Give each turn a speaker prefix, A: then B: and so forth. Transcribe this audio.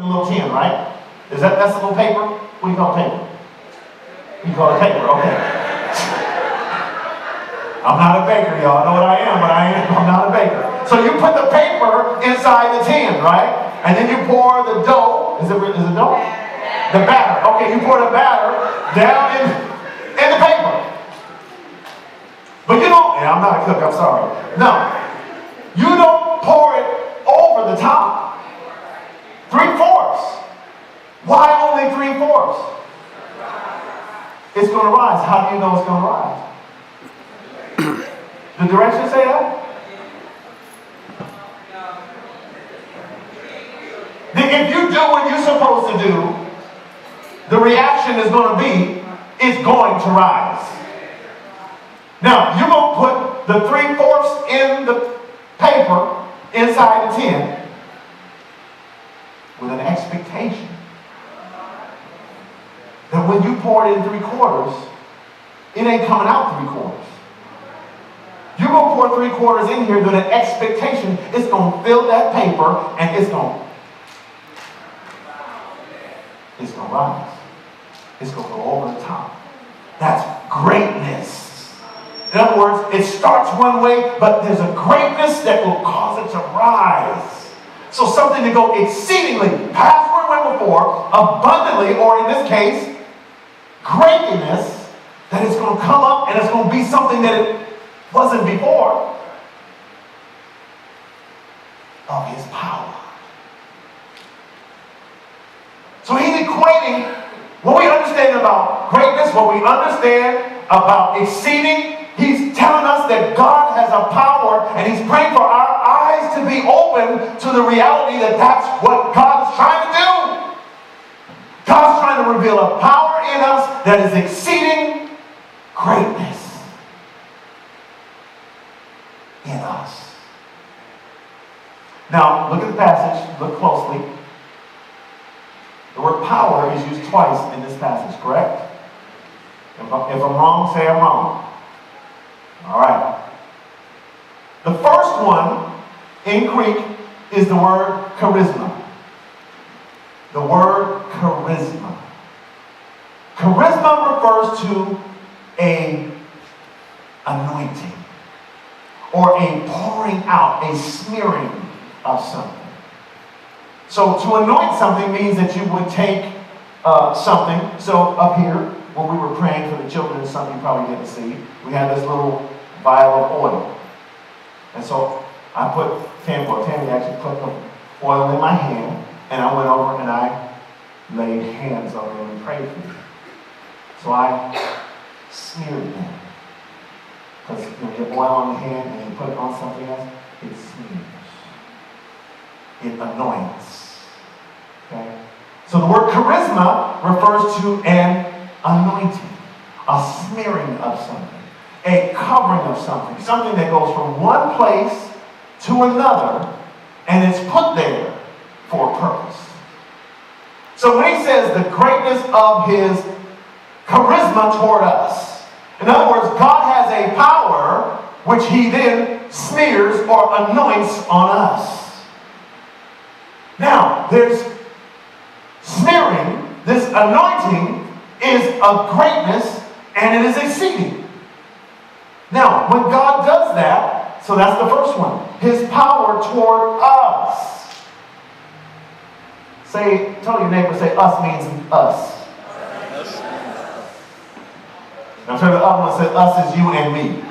A: A little tin, right? That's a little paper? What do you call paper? You call it paper, okay. I'm not a baker, y'all. I know what I am, but I'm not a baker. So you put the paper inside the tin, right? And then you pour the dough. Is it dough? The batter. Okay, you pour the batter down in the paper. But you don't, and I'm not a cook, I'm sorry. No. You don't pour it over the top. 3/4. Why only 3/4? It's going to rise. How do you know it's going to rise? The directions say that? If you do what you're supposed to do, the reaction is going to be, it's going to rise. Now, you're going to put the 3/4 in the paper inside the tin with an expectation that when you pour it in 3/4, it ain't coming out 3/4. You're going to pour 3/4 in here with an expectation it's going to fill that paper and it's going to rise. It's going to go over the top. That's greatness. In other words, it starts one way, but there's a greatness that will cause it to rise. So something to go exceedingly past where it went before, abundantly, or in this case, greatness, that it's going to come up and it's going to be something that it wasn't before, of his power. So he's equating what we understand about greatness, what we understand about exceeding. He's telling us that God has a power, and he's praying for our eyes to be open to the reality that that's what God's trying to do. God's trying to reveal a power in us that is exceeding greatness in us. Now, look at the passage. Look closely. The word power is used twice in this passage, correct? If I'm wrong, say I'm wrong. All right. The first one in Greek is the word charisma. The word charisma. Charisma refers to an anointing or a pouring out, a smearing of something. So to anoint something means that you would take something. So up here, when we were praying for the children, something you probably didn't see, we had this little vial of oil. And so I put Tammy actually put the oil in my hand, and I went over and I laid hands on them and prayed for them. So I smeared them. Because you get oil on your hand and you put it on something else, it smears. It anoints. Okay? So the word charisma refers to an anointing, a smearing of something, a covering of something, something that goes from one place to another and it's put there for a purpose. So when he says the greatness of his charisma toward us, in other words, God has a power which he then smears or anoints on us. Now, there's smearing, this anointing is of greatness and it is exceeding. Now, when God does that, so that's the first one, his power toward us. Tell your neighbor, say us means us. Now turn to the other one and say us is you and me.